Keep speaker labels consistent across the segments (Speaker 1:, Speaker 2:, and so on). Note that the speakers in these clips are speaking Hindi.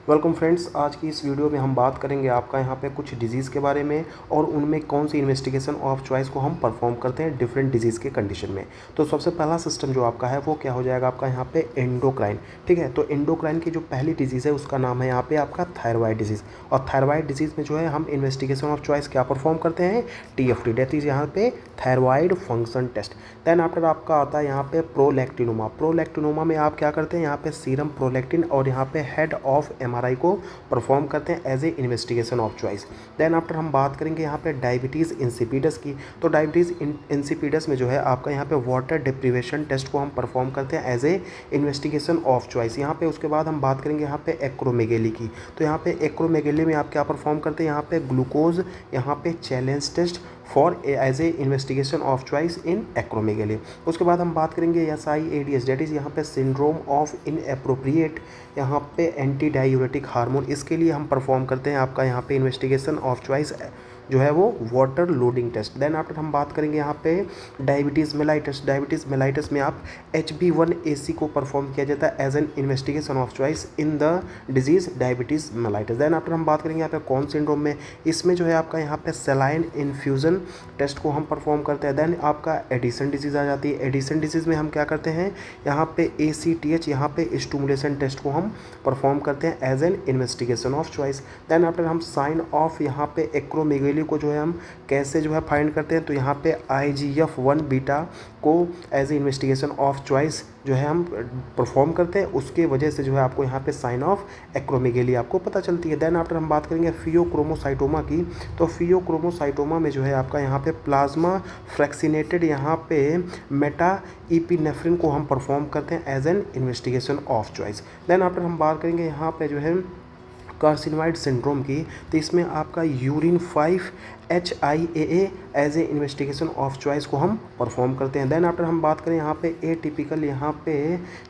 Speaker 1: वेलकम फ्रेंड्स, आज की इस वीडियो में हम बात करेंगे आपका यहाँ पे कुछ डिजीज़ के बारे में और उनमें कौन सी इन्वेस्टिगेशन ऑफ चॉइस को हम परफॉर्म करते हैं डिफरेंट डिजीज़ के कंडीशन में। तो सबसे पहला सिस्टम जो आपका है वो क्या हो जाएगा आपका यहाँ पे एंडोक्राइन। ठीक है, तो एंडोक्राइन की जो पहली डिजीज़ है उसका नाम है यहाँ पे आपका थायराइड डिजीज़। और थायराइड डिजीज़ में जो है हम इन्वेस्टिगेशन ऑफ चॉइस क्या परफॉर्म करते हैं, TFT, डेट इज़ यहाँ पे thyroid function test. Then after आपका आता है यहाँ पे प्रोलैक्टिनोमा। प्रोलैक्टिनोमा में आप क्या करते हैं, यहाँ पे सीरम प्रोलैक्टिन और यहाँ पे हेड ऑफ MRI को परफॉर्म करते हैं as a investigation of choice. Then after हम बात करेंगे यहाँ पे डायबिटीज़ इंसिपिडस की। तो डायबिटीज़ इंसिपिडस में जो है आपका यहाँ पे वाटर डिप्रीवेशन टेस्ट को हम परफॉर्म करते हैं as a investigation of choice. यहाँ पे उसके बाद हम बात करेंगे यहाँ पे एक्रोमेगेली की। तो यहाँ पे एक्रोमेगेली में आप क्या परफॉर्म करते हैं, यहाँ पे ग्लूकोज यहाँ पे challenge test for as a investigation of choice in acromegaly. उसके बाद हम बात करेंगे SIADS, डेट इज़ यहाँ पे सिंड्रोम ऑफ इनएप्रोप्रिएट यहाँ पे एंटी डायूरेटिक हार्मोन। इसके लिए हम परफॉर्म करते हैं आपका यहाँ पे इन्वेस्टिगेशन ऑफ चॉइस जो है वो water loading test. Then after हम बात करेंगे यहाँ पे डायबिटीज़ मेलाइटस। डायबिटीज़ मेलाइटस में आप HB1AC को परफॉर्म किया जाता है as an investigation of choice in the disease diabetes mellitus. Then after हम बात करेंगे यहाँ पे कौन सिंड्रोम में, इसमें जो है आपका यहाँ पे सेलाइन इन्फ्यूज़न टेस्ट को हम परफॉर्म करते हैं। देन आपका एडिसन डिजीज़ आ जाती है। एडिसन डिजीज़ में हम क्या करते हैं, यहाँ पे ACTH यहाँ पे स्टिमुलेशन टेस्ट को हम परफॉर्म करते हैं as an investigation of choice. Then after हम साइन ऑफ यहाँ पे एक्रोमेगेली को जो है हम कैसे जो है फाइंड करते हैं, तो यहाँ पे IGF-1 बीटा को as a investigation of choice जो है हम परफॉर्म करते हैं। उसके वजह से जो है आपको यहाँ पे साइन ऑफ एक्रोमेगेली आपको पता चलती है। देन आफ्टर हम बात करेंगे फियोक्रोमोसाइटोमा की। तो फियोक्रोमोसाइटोमा में जो है आपका यहाँ पे प्लाज्मा फ्रैक्सिनेटेड यहाँ पे मेटा इपिनेफ्रिन को हम परफॉर्म करते हैं as an investigation of choice. Then after हम बात करेंगे यहाँ पे जो है कार्सिनोइड सिंड्रोम की। तो इसमें आपका urine 5-HIAA as a investigation of choice को हम परफॉर्म करते हैं। देन आफ्टर हम बात करें यहाँ पे एटिपिकल यहाँ पे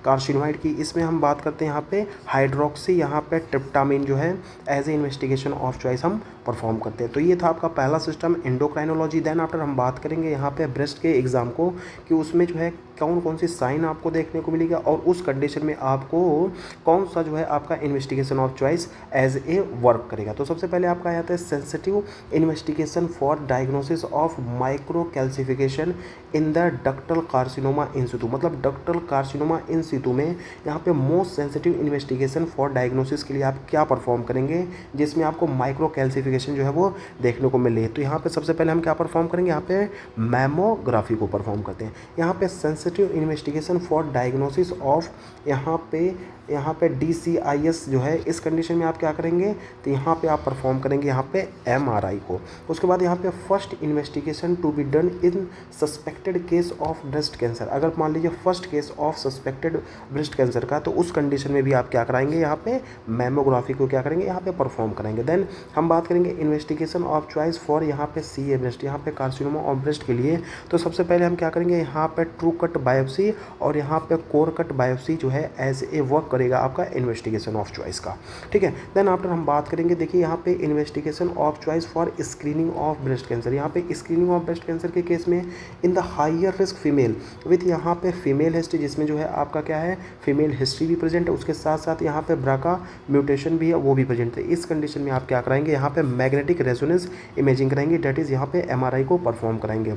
Speaker 1: कार्सिनोइड की। इसमें हम बात करते हैं यहाँ पे हाइड्रोक्सी यहाँ पे ट्रिप्टामिन जो है as a investigation of choice हम परफॉर्म करते हैं। तो ये था आपका पहला सिस्टम एंडोक्राइनोलॉजी। देन आफ्टर हम बात करेंगे यहाँ पे ब्रेस्ट के एग्ज़ाम को कि उसमें जो है कौन कौन सी साइन आपको देखने को मिलेगा और उस कंडीशन में आपको कौन सा जो है आपका investigation of choice as a work करेगा। तो सबसे पहले आपका आता है sensitive investigation for diagnosis of micro calcification in the ductal carcinoma in situ. मतलब डक्टल कार्सिनोमा इन सितु में यहाँ पे most sensitive investigation for diagnosis के लिए आप क्या परफॉर्म करेंगे जिसमें आपको माइक्रो कैल्सिफिकेशन जो है वो देखने को मिल रही है। तो यहाँ पे सबसे पहले हम क्या परफॉर्म करेंगे, यहाँ पे मैमोग्राफी को परफॉर्म करते हैं। यहाँ पे sensitive investigation for diagnosis of यहाँ पे DCIS जो है, इस कंडीशन में आप क्या करेंगे, तो यहाँ पे आप परफॉर्म करेंगे यहाँ पे MRI को। उसके बाद यहाँ पे first investigation to be done in suspected case of breast cancer. अगर मान लीजिए first case of suspected breast cancer का, तो उस कंडीशन में भी आप क्या कराएंगे, यहाँ पे मैमोग्राफी को क्या करेंगे, यहाँ पे परफॉर्म करेंगे। देन हम बात करेंगे इन्वेस्टिगेशन ऑफ चॉइस फॉर यहाँ पे CA ब्रेस्ट, यहाँ पे कार्सिनोमा ऑफ ब्रेस्ट के लिए। तो सबसे पहले हम क्या करेंगे, यहाँ पे ट्रू कट बायोप्सी और यहाँ पे कोर कट बायोप्सी जो है एज ए वर्क करेगा आपका इन्वेस्टिगेशन ऑफ चॉइस का। ठीक है, देन आफ्टर हम बात करेंगे, देखिए यहाँ पे investigation of choice for screening of breast cancer. यहाँ पे स्क्रीनिंग ऑफ ब्रेस्ट कैंसर के केस में in the higher risk female with यहाँ पे फीमेल हिस्ट्री, जिसमें जो है आपका क्या है, फीमेल हिस्ट्री भी प्रेजेंट है, उसके साथ साथ यहाँ पे BRCA म्यूटेशन भी है, वो भी प्रेजेंट है। इस कंडीशन में आप क्या कराएंगे, यहाँ पे मैग्नेटिक रेजोनेंस इमेजिंग कराएंगे, डेट इज़ यहाँ पे MRI को परफॉर्म कराएंगे।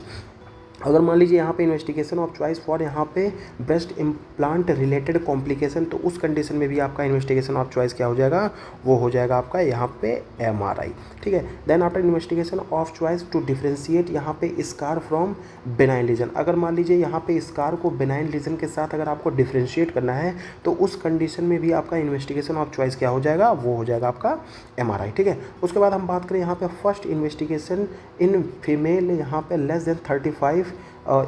Speaker 1: अगर मान लीजिए यहाँ पे इन्वेस्टिगेशन ऑफ चॉइस फॉर यहाँ पे ब्रेस्ट इम्प्लांट रिलेटेड कॉम्प्लिकेशन, तो उस कंडीशन में भी आपका इन्वेस्टिगेशन ऑफ चॉइस क्या हो जाएगा, वो हो जाएगा आपका यहाँ पे MRI। ठीक है, then after investigation of choice to differentiate यहाँ पे स्कार फ्रॉम बेनाइन लीजन। अगर मान लीजिए यहाँ पे स्कार को बेनाइन लीजन के साथ अगर आपको डिफ्रेंशिएट करना है, तो उस कंडीशन में भी आपका इन्वेस्टिगेशन ऑफ चॉइस क्या हो जाएगा, वो हो जाएगा आपका MRI। ठीक है, उसके बाद हम बात करें यहाँ पे फर्स्ट इन्वेस्टिगेशन इन फीमेल यहाँ पे लेस देन 35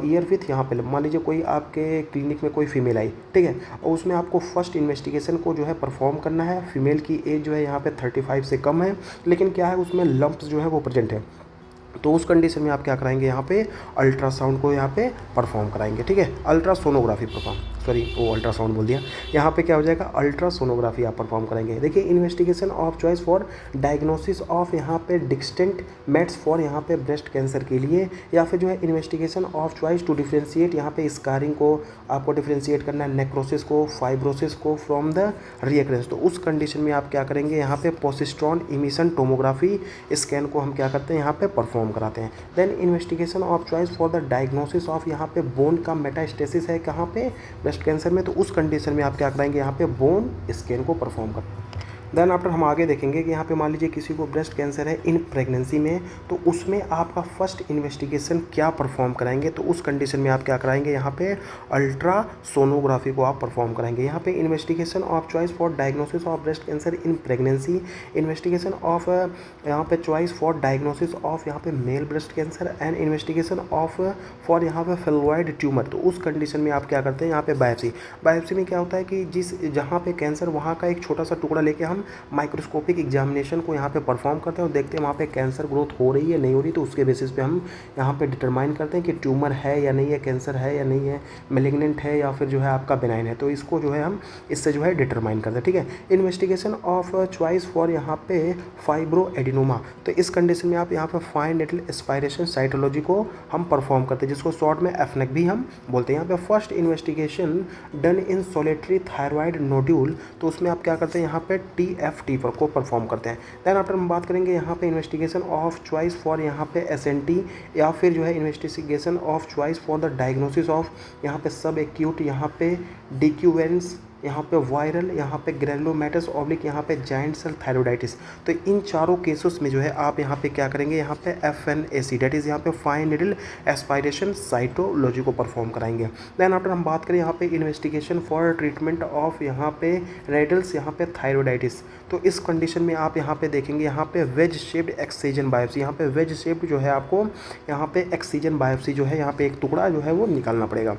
Speaker 1: ईयर विथ, यहाँ पे मान लीजिए कोई आपके क्लिनिक में कोई फीमेल आई, ठीक है, और उसमें आपको फर्स्ट इन्वेस्टिगेशन को जो है परफॉर्म करना है। फीमेल की एज जो है यहाँ पे 35 से कम है, लेकिन क्या है उसमें लंप्स जो है वो प्रेजेंट है। तो उस कंडीशन में आप क्या कराएंगे, यहाँ पे अल्ट्रासाउंड को यहाँ पे परफॉर्म कराएंगे, ठीक है, अल्ट्रासोनोग्राफी परफॉर्म, सॉरी वो अल्ट्रासाउंड बोल दिया, यहाँ पे क्या हो जाएगा, अल्ट्रासोनोग्राफी आप परफॉर्म करेंगे। देखिए investigation of choice for diagnosis of यहाँ पे डिस्टिंक्ट मेट्स फॉर यहाँ पे ब्रेस्ट कैंसर के लिए, या फिर जो है investigation of choice to differentiate यहाँ पे स्कारिंग को आपको डिफ्रेंशिएट करना है, नेक्रोसिस को, फाइब्रोसिस को फ्रॉम द रिएक्रेंस। तो उस कंडीशन में आप क्या करेंगे, यहाँ पे पोसिस्ट्रॉन इमिशन टोमोग्राफी स्कैन को हम क्या करते हैं, यहाँ पे परफॉर्म कराते हैं। Then investigation of choice for the diagnosis of यहाँ पे बोन का मेटास्टेसिस है कहाँ पे, ब्रेस्ट कैंसर में, तो उस कंडीशन में आप क्या कराएंगे, यहाँ पे बोन स्कैन को परफॉर्म करते हैं। देन आफ्टर हम आगे देखेंगे कि यहाँ पे मान लीजिए किसी को ब्रेस्ट कैंसर है इन प्रेगनेंसी में, तो उसमें आपका फर्स्ट इन्वेस्टिगेशन क्या परफॉर्म कराएंगे, तो उस कंडीशन में आप क्या कराएंगे, यहाँ पे अल्ट्रासोनोग्राफी को आप परफॉर्म कराएंगे। यहाँ पे investigation of choice for diagnosis of breast cancer in pregnancy, investigation of यहाँ पे चॉइस फॉर डायग्नोसिस ऑफ यहाँ पे male breast cancer and investigation of for यहाँ पे फेलोइड ट्यूमर। तो उस कंडीशन में आप क्या करते हैं, यहाँ पे बायोप्सी, बायोप्सी में क्या होता है कि जहाँ पे कैंसर वहाँ का एक छोटा सा टुकड़ा लेके हम माइक्रोस्कोपिक एग्जामिनेशन को यहाँ पे परफॉर्म करते हैं और देखते हैं वहाँ पे कैंसर ग्रोथ हो रही है नहीं हो रही, तो उसके बेसिस पे हम यहाँ पे डिटरमाइन करते हैं कि ट्यूमर है या नहीं है, कैंसर है या नहीं है, मेलिग्नेंट है या फिर जो है आपका बेनाइन है, तो इसको जो है हम इससे जो है डिटरमाइन करते हैं, ठीक है। इन्वेस्टिगेशन ऑफ चॉइस फॉर यहाँ पे फाइब्रो एडिनोमा, तो इस कंडीशन में आप यहाँ पे फाइन नेटल एस्पायरेशन साइटोलॉजी को हम परफॉर्म करते हैं, जिसको शॉर्ट में एफनेक भी हम बोलते हैं। यहाँ पे first investigation done in solitary thyroid nodule, तो उसमें आप क्या करते हैं, यहाँ पे TFT पर को परफॉर्म करते हैं। देन आफ्टर हम बात करेंगे यहाँ पे इन्वेस्टिगेशन ऑफ चॉइस फॉर यहाँ पे SNT, या फिर जो है investigation of choice for the diagnosis of यहाँ पे सब एक्यूट यहाँ पे डिक्यूवेंस, यहाँ पे वायरल, यहाँ पे ग्रेनुलोमेटस ऑब्लिक यहाँ पे जाइंट सेल थायरोइडाइटिस। तो इन चारों केसेस में जो है आप यहाँ पे क्या करेंगे, यहाँ पे FNAC डेट इज़ यहाँ पे फाइन नीडल एस्पायरेशन साइटोलॉजी को परफॉर्म कराएंगे। देन आफ्टर हम बात करें यहाँ पे इन्वेस्टिगेशन फॉर ट्रीटमेंट ऑफ यहाँ पे रेडल्स यहाँ पे थायरोइडाइटिस, तो इस कंडीशन में आप यहाँ पे देखेंगे यहाँ पे वेज शेप्ड एक्ससीजन बायोप्सी, यहाँ पे वेज शेप्ड जो है आपको यहाँ पे एक्ससीजन बायोप्सी जो है यहाँ पे एक टुकड़ा जो है वो निकालना पड़ेगा।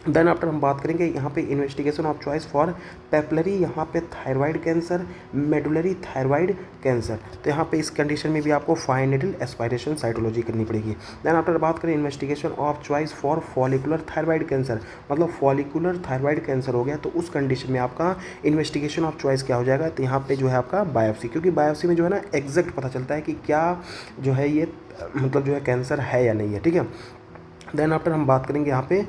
Speaker 1: देन आफ्टर हम बात करेंगे यहाँ पे investigation of choice for papillary यहाँ पे thyroid cancer, medullary thyroid cancer, तो यहाँ पे इस कंडीशन में भी आपको फाइन नीडल एस्पायरेशन साइटोलॉजी करनी पड़ेगी। देन आफ्टर बात करें investigation of choice for follicular thyroid cancer, मतलब फॉलिकुलर थायराइड कैंसर हो गया, तो उस कंडीशन में आपका इन्वेस्टिगेशन ऑफ चॉइस क्या हो जाएगा, तो यहाँ पे जो है आपका बायोप्सी, क्योंकि बायोप्सी में जो है ना एग्जैक्ट पता चलता है कि क्या जो है ये मतलब जो है कैंसर है या नहीं है, ठीक है। देन आफ्टर हम बात करेंगे यहाँ पे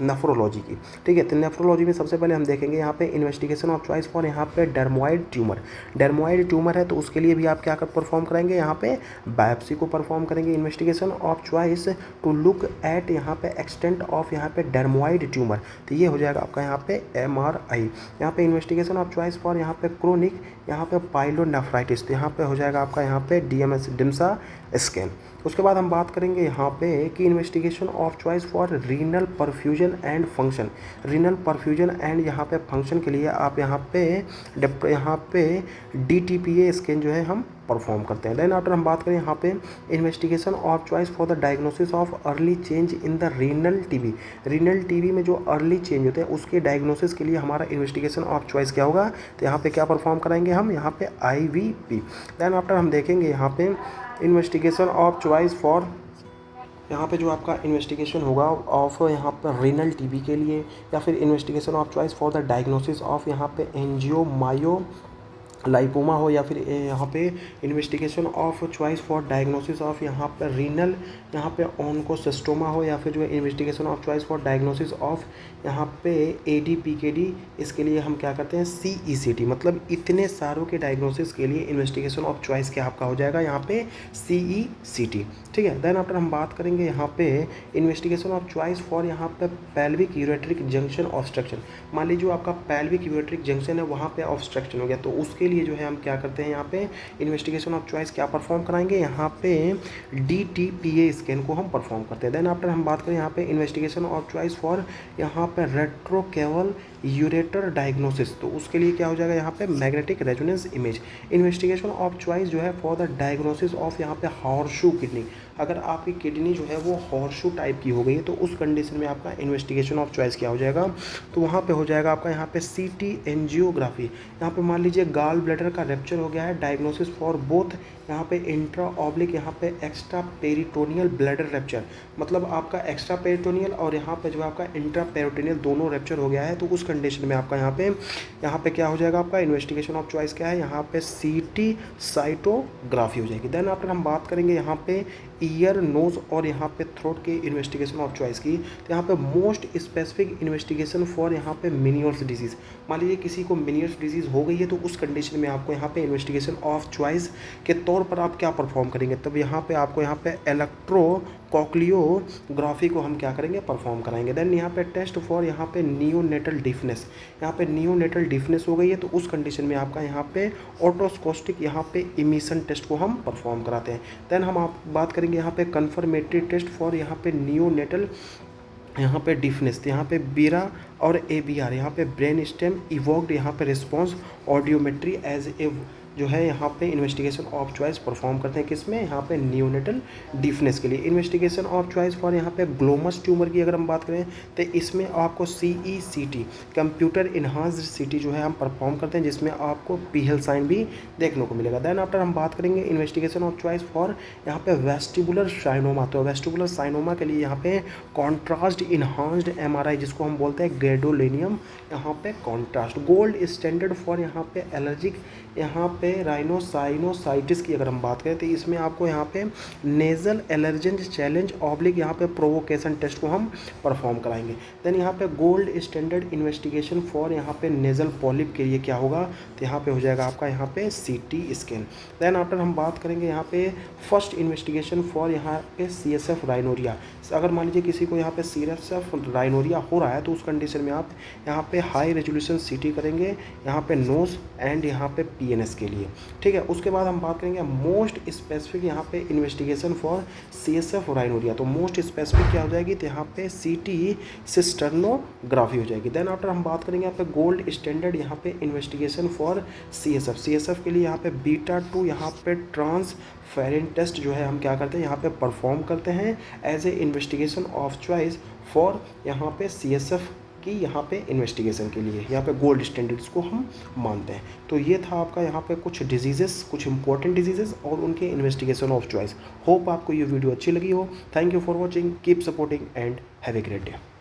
Speaker 1: नेफ्रोलॉजी की, ठीक है। तो नेफ्रोलॉजी में सबसे पहले हम देखेंगे यहाँ पे इन्वेस्टिगेशन ऑफ चॉइस फॉर यहाँ पे डर्मोइड ट्यूमर, डर्मोइड ट्यूमर है तो उसके लिए भी आप क्या कर परफॉर्म करेंगे, यहाँ पे बायोप्सी को परफॉर्म करेंगे। Investigation of choice to look at यहाँ पे एक्सटेंट ऑफ यहाँ पे डर्मोइड ट्यूमर, तो ये हो जाएगा आपका यहाँ पे MRI। यहाँ पे इन्वेस्टिगेशन ऑफ चॉइस फॉर यहाँ पे क्रोनिक यहाँ पे पाइलोनेफ्राइटिस, तो यहाँ पे हो जाएगा आपका यहाँ पे DMS डिम्सा स्कैन। उसके बाद हम बात करेंगे यहाँ पे कि investigation of choice for renal perfusion and function, renal perfusion and यहाँ पे फंक्शन के लिए आप यहाँ पे DTPA स्कैन जो है हम परफॉर्म करते हैं। देन आफ्टर हम बात करें यहाँ पे investigation of choice for the diagnosis of early change in the renal TB, renal TB में जो अर्ली चेंज होते हैं उसके डायग्नोसिस के लिए हमारा इन्वेस्टिगेशन ऑफ चॉइस क्या होगा, तो यहाँ पे क्या परफॉर्म कराएंगे हम, यहाँ पे IVP। देन आफ्टर हम देखेंगे यहाँ पे इन्वेस्टिगेशन ऑफ चॉइस फॉर यहाँ पे जो आपका इन्वेस्टिगेशन होगा ऑफ यहाँ पर रीनल टीबी के लिए, या फिर investigation of choice for the diagnosis of यहाँ पे एंजियोमायो लाइपोमा हो, या फिर यहाँ पे investigation of choice for diagnosis of यहाँ पर रीनल यहाँ पे ऑनकोसिस्टोमा हो, या फिर जो है investigation of choice for diagnosis of यहाँ पे ADPKD, इसके लिए हम क्या करते हैं CECT। मतलब इतने सारों के डायग्नोसिस के लिए इन्वेस्टिगेशन ऑफ चॉइस क्या आपका हो जाएगा यहाँ पे CECT, ठीक है। देन आफ्टर हम बात करेंगे यहाँ पे इन्वेस्टिगेशन ऑफ चॉइस फॉर यहाँ पे पेल्विक यूरेट्रिक जंक्शन ऑब्स्ट्रक्शन। मान लीजिए जो आपका पेल्विक यूरेट्रिक जंक्शन है वहाँ पे ऑब्स्ट्रक्शन हो गया, तो उसके लिए जो है हम क्या करते हैं, यहाँ पे इन्वेस्टिगेशन ऑफ चॉइस क्या परफॉर्म कराएंगे, यहाँ पे DTPA स्कैन को हम परफॉर्म करते हैं। देन आफ्टर हम बात करें यहाँ पे इन्वेस्टिगेशन ऑफ चॉइस फॉर यहाँ पे रेट्रोकेवल यूरेटर डायग्नोसिस, तो उसके लिए क्या हो जाएगा यहाँ पे magnetic resonance image. Investigation of choice जो है फॉर द डायग्नोसिस ऑफ यहाँ पे हॉर्सशू किडनी, अगर आपकी किडनी जो है वो हॉर्सशू टाइप की हो गई है तो उस कंडीशन में आपका इन्वेस्टिगेशन ऑफ चॉइस क्या हो जाएगा, तो वहाँ पे हो जाएगा आपका यहाँ पे सीटी एंजियोग्राफी। यहाँ पे मान लीजिए गाल ब्लैडर का रप्चर हो गया है, डायग्नोसिस फॉर बोथ यहाँ पे इंट्रा ऑब्लिक यहाँ पे एक्स्ट्रा पेरिटोनियल ब्लैडर रप्चर, मतलब आपका एक्स्ट्रा पेरिटोनियल और यहाँ पे जो आपका इंट्रा पेरिटोनियल दोनों रप्चर हो गया है, तो उस कंडीशन में आपका यहाँ पे क्या हो जाएगा, आपका इन्वेस्टिगेशन ऑफ चॉइस क्या है, यहाँ पे सीटी साइटोग्राफी हो जाएगी। देन आफ्टर हम बात करेंगे यहाँ पे ईयर, नोज और यहाँ पे थ्रोट के इन्वेस्टिगेशन ऑफ चॉइस की, तो यहाँ पे मोस्ट स्पेसिफिक इन्वेस्टिगेशन फॉर यहाँ पे मिनियर्स डिजीज़। मान लीजिए किसी को मिनियर्स डिजीज़ हो गई है तो उस कंडीशन में आपको यहाँ पे इन्वेस्टिगेशन ऑफ चॉइस के तौर पर आप क्या परफॉर्म करेंगे, तब यहाँ पे आपको यहाँ पे इलेक्ट्रोकॉक्लियोग्राफी को हम क्या करेंगे, परफॉर्म कराएंगे। देन यहाँ पे टेस्ट फॉर यहाँ पे नियोनेटल डिफनेस, यहाँ पे नियोनेटल डिफनेस हो गई है तो उस कंडीशन में आपका यहाँ पे ऑटोस्कोस्टिक यहाँ पे इमिशन टेस्ट को हम परफॉर्म कराते हैं। देन हम आप बात करेंगे यहाँ पे कन्फर्मेटरी टेस्ट फॉर यहाँ पे नियोनेटल यहाँ पे डिफनेस, यहाँ पे बीरा और ABR, यहाँ पे ब्रेन स्टेम इवोक्ड यहाँ पे रिस्पॉन्स ऑडियोमेट्री एज ए जो है यहाँ पे इन्वेस्टिगेशन ऑफ चॉइस परफॉर्म करते हैं किसमें, यहाँ पे नियोनेटल डिफनेस के लिए। इन्वेस्टिगेशन ऑफ चॉइस फॉर यहाँ पे ग्लोमस ट्यूमर की अगर हम बात करें तो इसमें आपको CECT कंप्यूटर इन्हांस्ड CT जो है हम परफॉर्म करते हैं, जिसमें आपको PL साइन भी देखने को मिलेगा। देन आफ्टर हम बात करेंगे इन्वेस्टिगेशन ऑफ चॉइस फॉर यहाँ पे वेस्टिबुलर साइनोमा, तो वेस्टिबुलर साइनोमा के लिए यहाँ पे कॉन्ट्रास्ट इन्हांस्ड MRI जिसको हम बोलते हैं गैडोलिनियम यहाँ पे कॉन्ट्रास्ट। गोल्ड स्टैंडर्ड फॉर यहाँ पे एलर्जिक यहाँ पे राइनोसाइनोसाइटिस की अगर हम बात करें तो इसमें आपको यहाँ पे नेजल एलर्जेंट चैलेंज ऑब्लिक यहाँ पे प्रोवोकेशन टेस्ट को हम परफॉर्म कराएंगे। देन यहाँ पे गोल्ड स्टैंडर्ड इन्वेस्टिगेशन फॉर यहाँ पे नेजल पॉलिप के लिए क्या होगा, तो यहाँ पे हो जाएगा आपका यहाँ पे CT स्कैन। देन आफ्टर हम बात करेंगे यहाँ पे फर्स्ट इन्वेस्टिगेशन फॉर यहाँ पे CSF राइनोरिया, अगर मान लीजिए किसी को यहाँ पे CSF राइनोरिया हो रहा है तो उस कंडीशन में आप यहाँ पे हाई रेजोल्यूशन CT करेंगे यहाँ पे नोज एंड यहाँ पे PNS के लिए, ठीक है। उसके बाद हम बात करेंगे मोस्ट स्पेसिफिक यहाँ पे इन्वेस्टिगेशन फॉर CSF राइनोरिया, तो मोस्ट स्पेसिफिक क्या हो जाएगी, तो यहाँ पे CT सिस्टर्नोग्राफी हो जाएगी। देन आफ्टर हम बात करेंगे यहाँ पे गोल्ड स्टैंडर्ड यहाँ पे इन्वेस्टिगेशन फॉर CSF के लिए यहाँ पे β2 यहाँ पे ट्रांसफेरेंट टेस्ट जो है हम क्या करते हैं यहाँ पे परफॉर्म करते हैं as a investigation of choice for यहाँ पे CSF की यहाँ पे इन्वेस्टिगेशन के लिए, यहाँ पे गोल्ड स्टैंडर्ड्स को हम मानते हैं। तो ये था आपका यहाँ पे कुछ डिजीज़ेस, कुछ इंपॉर्टेंट डिजीज़ेस और उनके इन्वेस्टिगेशन ऑफ चॉइस। होप आपको ये वीडियो अच्छी लगी हो। Thank you for watching, keep supporting and have a great day.